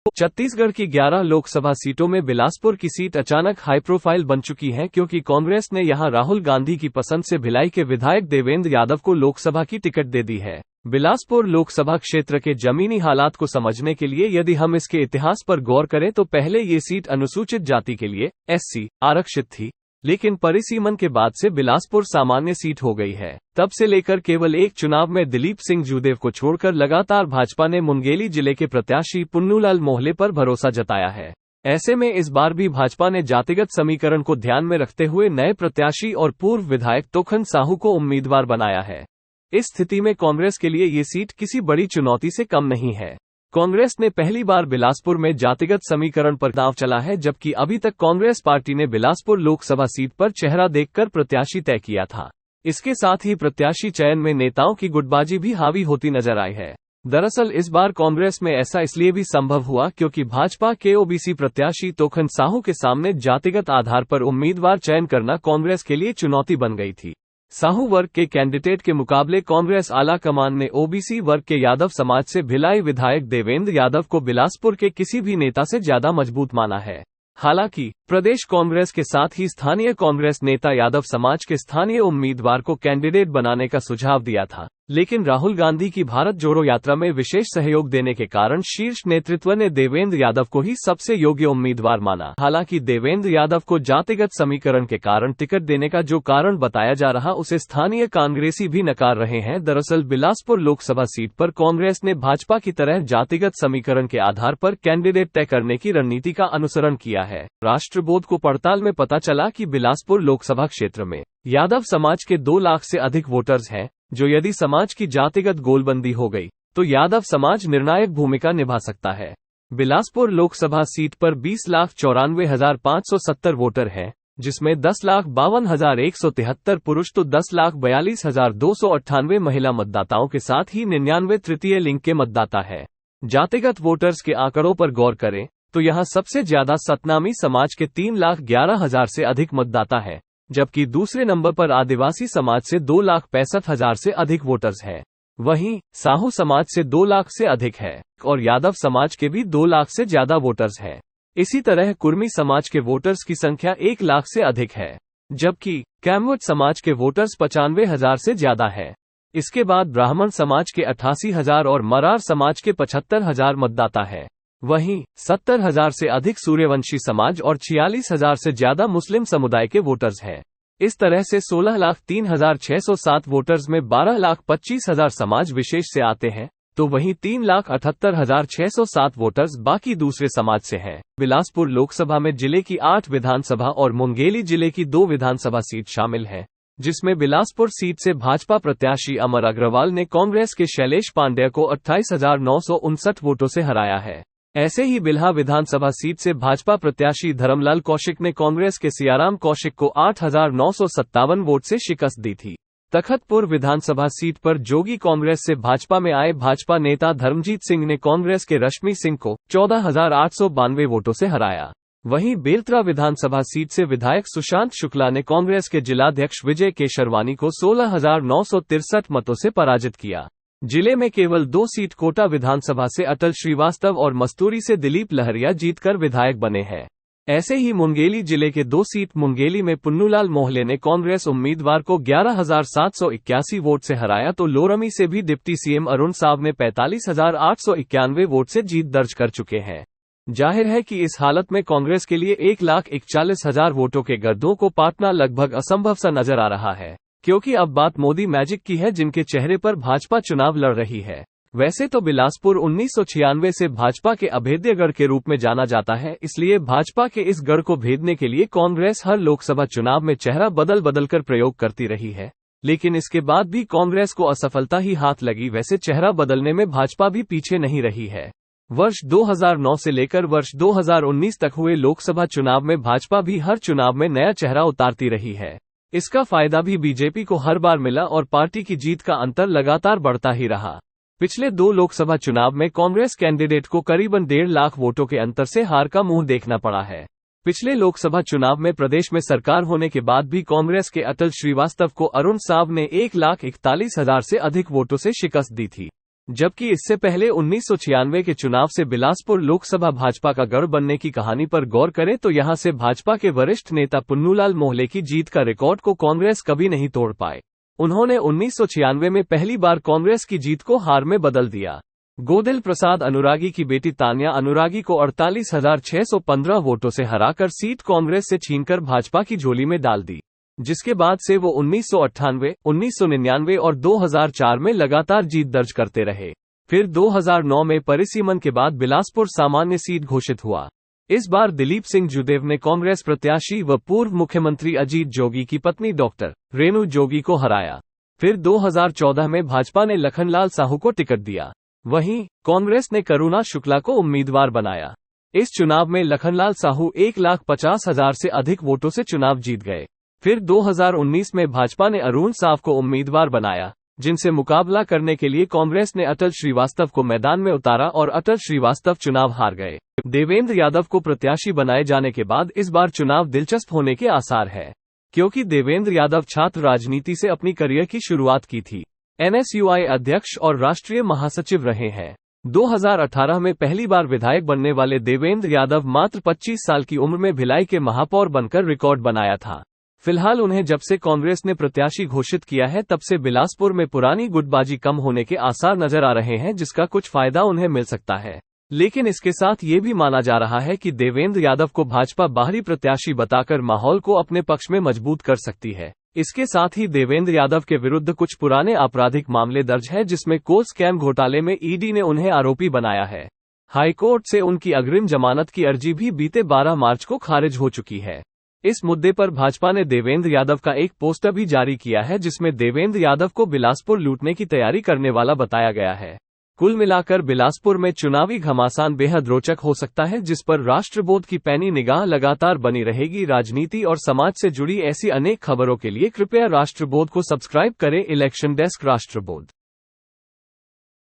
छत्तीसगढ़ की 11 लोकसभा सीटों में बिलासपुर की सीट अचानक हाई प्रोफाइल बन चुकी है क्योंकि कांग्रेस ने यहां राहुल गांधी की पसंद से भिलाई के विधायक देवेंद्र यादव को लोकसभा की टिकट दे दी है। बिलासपुर लोकसभा क्षेत्र के जमीनी हालात को समझने के लिए यदि हम इसके इतिहास पर गौर करें तो पहले ये सीट अनुसूचित जाति के लिए एससी आरक्षित थी, लेकिन परिसीमन के बाद से बिलासपुर सामान्य सीट हो गई है। तब से लेकर केवल एक चुनाव में दिलीप सिंह जूदेव को छोड़कर लगातार भाजपा ने मुंगेली जिले के प्रत्याशी पुन्नूलाल मोहले पर भरोसा जताया है। ऐसे में इस बार भी भाजपा ने जातिगत समीकरण को ध्यान में रखते हुए नए प्रत्याशी और पूर्व विधायक तोखन साहू को उम्मीदवार बनाया है। इस स्थिति में कांग्रेस के लिए ये सीट किसी बड़ी चुनौती से कम नहीं है। कांग्रेस ने पहली बार बिलासपुर में जातिगत समीकरण पर दांव चला है, जबकि अभी तक कांग्रेस पार्टी ने बिलासपुर लोकसभा सीट पर चेहरा देखकर प्रत्याशी तय किया था। इसके साथ ही प्रत्याशी चयन में नेताओं की गुटबाजी भी हावी होती नजर आई है। दरअसल इस बार कांग्रेस में ऐसा इसलिए भी संभव हुआ क्योंकि भाजपा के ओबीसी प्रत्याशी तोखन साहू के सामने जातिगत आधार पर उम्मीदवार चयन करना कांग्रेस के लिए चुनौती बन गई थी। साहू वर्ग के कैंडिडेट के मुकाबले कांग्रेस आला कमान ने ओबीसी वर्ग के यादव समाज से भिलाई विधायक देवेंद्र यादव को बिलासपुर के किसी भी नेता से ज्यादा मजबूत माना है। हालांकि प्रदेश कांग्रेस के साथ ही स्थानीय कांग्रेस नेता यादव समाज के स्थानीय उम्मीदवार को कैंडिडेट बनाने का सुझाव दिया था, लेकिन राहुल गांधी की भारत जोड़ो यात्रा में विशेष सहयोग देने के कारण शीर्ष नेतृत्व ने देवेंद्र यादव को ही सबसे योग्य उम्मीदवार माना। हालांकि देवेंद्र यादव को जातिगत समीकरण के कारण टिकट देने का जो कारण बताया जा रहा उसे स्थानीय कांग्रेसी भी नकार रहे हैं। दरअसल बिलासपुर लोकसभा सीट पर कांग्रेस ने भाजपा की तरह जातिगत समीकरण के आधार पर कैंडिडेट तय करने की रणनीति का अनुसरण किया है। राष्ट्रबोध को पड़ताल में पता चला कि बिलासपुर लोकसभा क्षेत्र में यादव समाज के 2 लाख से अधिक वोटर्स हैं, जो यदि समाज की जातिगत गोलबंदी हो गई तो यादव समाज निर्णायक भूमिका निभा सकता है। बिलासपुर लोकसभा सीट पर 20,94,570 वोटर हैं, जिसमें 10,52,173 पुरुष तो 10,42,298 महिला मतदाताओं के साथ ही 99 तृतीय लिंग के मतदाता है। जातिगत वोटर्स के आंकड़ों पर गौर करें तो यहां सबसे ज्यादा सतनामी समाज के 3,11,000 से अधिक मतदाता है, जबकि दूसरे नंबर पर आदिवासी समाज से 2,65,000 से अधिक वोटर्स हैं। वहीं साहू समाज से 2 लाख से अधिक है और यादव समाज के भी 2 लाख से ज्यादा वोटर्स हैं। इसी तरह कुर्मी समाज के वोटर्स की संख्या 1 लाख से अधिक है, जबकि कैमवट समाज के वोटर्स 95,000 से ज्यादा है। इसके बाद ब्राह्मण समाज के 88,000 और मरार समाज के 75,000 मतदाता है। वहीं 70,000 से अधिक सूर्यवंशी समाज और 46,000 से ज्यादा मुस्लिम समुदाय के वोटर्स हैं। इस तरह से 16,03,607 वोटर्स में 12,25,000 समाज विशेष से आते हैं, तो वहीं 3,78,607 वोटर्स बाकी दूसरे समाज से हैं। बिलासपुर लोकसभा में जिले की 8 विधानसभा और मुंगेली जिले की 2 विधानसभा सीट शामिल हैं, जिसमें बिलासपुर सीट से भाजपा प्रत्याशी अमर अग्रवाल ने कांग्रेस के शैलेश पांडेय को 28,959 वोटों से हराया है। ऐसे ही बिल्हा विधानसभा सीट से भाजपा प्रत्याशी धर्मलाल कौशिक ने कांग्रेस के सियाराम कौशिक को 8,957 वोट से शिकस्त दी थी। तखतपुर विधानसभा सीट पर जोगी कांग्रेस से भाजपा में आए भाजपा नेता धर्मजीत सिंह ने कांग्रेस के रश्मि सिंह को 14,892 वोटों से हराया। वहीं बेलतरा विधानसभा सीट से विधायक सुशांत शुक्ला ने कांग्रेस के जिलाध्यक्ष विजय केशरवानी को 16,963 मतों से पराजित किया। जिले में केवल 2 सीट कोटा विधानसभा से अटल श्रीवास्तव और मस्तूरी से दिलीप लहरिया जीतकर विधायक बने हैं। ऐसे ही मुंगेली जिले के 2 सीट मुंगेली में पुन्नूलाल मोहले ने कांग्रेस उम्मीदवार को 11,781 वोट से हराया, तो लोरमी से भी डिप्टी सीएम अरुण साव ने 45,891 वोट से जीत दर्ज कर चुके हैं। जाहिर है कि इस हालत में कांग्रेस के लिए 1,41,000 वोटों के गड्ढों को पाटना लगभग असंभव सा नजर आ रहा है, क्योंकि अब बात मोदी मैजिक की है, जिनके चेहरे पर भाजपा चुनाव लड़ रही है। वैसे तो बिलासपुर 1996 से भाजपा के अभेद्य गढ़ के रूप में जाना जाता है, इसलिए भाजपा के इस गढ़ को भेदने के लिए कांग्रेस हर लोकसभा चुनाव में चेहरा बदल कर प्रयोग करती रही है, लेकिन इसके बाद भी कांग्रेस को असफलता ही हाथ लगी। वैसे चेहरा बदलने में भाजपा भी पीछे नहीं रही है। वर्ष 2009 से लेकर वर्ष 2019 तक हुए लोकसभा चुनाव में भाजपा भी हर चुनाव में नया चेहरा उतारती रही है। इसका फायदा भी बीजेपी को हर बार मिला और पार्टी की जीत का अंतर लगातार बढ़ता ही रहा। पिछले 2 लोकसभा चुनाव में कांग्रेस कैंडिडेट को करीबन 1.5 लाख वोटों के अंतर से हार का मुंह देखना पड़ा है। पिछले लोकसभा चुनाव में प्रदेश में सरकार होने के बाद भी कांग्रेस के अटल श्रीवास्तव को अरुण साव ने 1,41,000 से अधिक वोटों से शिकस्त दी थी। जबकि इससे पहले 1996 के चुनाव से बिलासपुर लोकसभा भाजपा का गढ़ बनने की कहानी पर गौर करें तो यहां से भाजपा के वरिष्ठ नेता पुन्नूलाल मोहले की जीत का रिकॉर्ड को कांग्रेस कभी नहीं तोड़ पाए। उन्होंने 1996 में पहली बार कांग्रेस की जीत को हार में बदल दिया। गोदिल प्रसाद अनुरागी की बेटी तान्या अनुरागी को 48,615 वोटों से हराकर सीट कांग्रेस से छीनकर भाजपा की झोली में डाल दी, जिसके बाद से वो 1998, 1999 और 2004 में लगातार जीत दर्ज करते रहे। फिर 2009 में परिसीमन के बाद बिलासपुर सामान्य सीट घोषित हुआ। इस बार दिलीप सिंह जुदेव ने कांग्रेस प्रत्याशी व पूर्व मुख्यमंत्री अजीत जोगी की पत्नी डॉक्टर रेणु जोगी को हराया। फिर 2014 में भाजपा ने लखनलाल साहू को टिकट दिया। वहीं कांग्रेस ने करुणा शुक्ला को उम्मीदवार बनाया। इस चुनाव में लखनलाल साहू 1,50,000 से अधिक वोटों से चुनाव जीत गए। फिर 2019 में भाजपा ने अरुण साव को उम्मीदवार बनाया, जिनसे मुकाबला करने के लिए कांग्रेस ने अटल श्रीवास्तव को मैदान में उतारा और अटल श्रीवास्तव चुनाव हार गए। देवेंद्र यादव को प्रत्याशी बनाए जाने के बाद इस बार चुनाव दिलचस्प होने के आसार है, क्योंकि देवेंद्र यादव छात्र राजनीति से अपनी करियर की शुरुआत की थी। NSUI अध्यक्ष और राष्ट्रीय महासचिव रहे हैं। 2018 में पहली बार विधायक बनने वाले देवेंद्र यादव मात्र 25 साल की उम्र में भिलाई के महापौर बनकर रिकॉर्ड बनाया था। फिलहाल उन्हें जब से कांग्रेस ने प्रत्याशी घोषित किया है तब से बिलासपुर में पुरानी गुटबाजी कम होने के आसार नजर आ रहे हैं, जिसका कुछ फायदा उन्हें मिल सकता है। लेकिन इसके साथ ये भी माना जा रहा है कि देवेंद्र यादव को भाजपा बाहरी प्रत्याशी बताकर माहौल को अपने पक्ष में मजबूत कर सकती है। इसके साथ ही देवेंद्र यादव के विरुद्ध कुछ पुराने आपराधिक मामले दर्ज है, जिसमें कोल स्कैम घोटाले में ईडी ने उन्हें आरोपी बनाया है। हाईकोर्ट से उनकी अग्रिम जमानत की अर्जी भी बीते 12 मार्च को खारिज हो चुकी है। इस मुद्दे पर भाजपा ने देवेंद्र यादव का एक पोस्टर भी जारी किया है, जिसमें देवेंद्र यादव को बिलासपुर लूटने की तैयारी करने वाला बताया गया है। कुल मिलाकर बिलासपुर में चुनावी घमासान बेहद रोचक हो सकता है, जिस पर राष्ट्रबोध की पैनी निगाह लगातार बनी रहेगी। राजनीति और समाज से जुड़ी ऐसी अनेक खबरों के लिए कृपया राष्ट्रबोध को सब्सक्राइब करें। Election desk राष्ट्रबोध।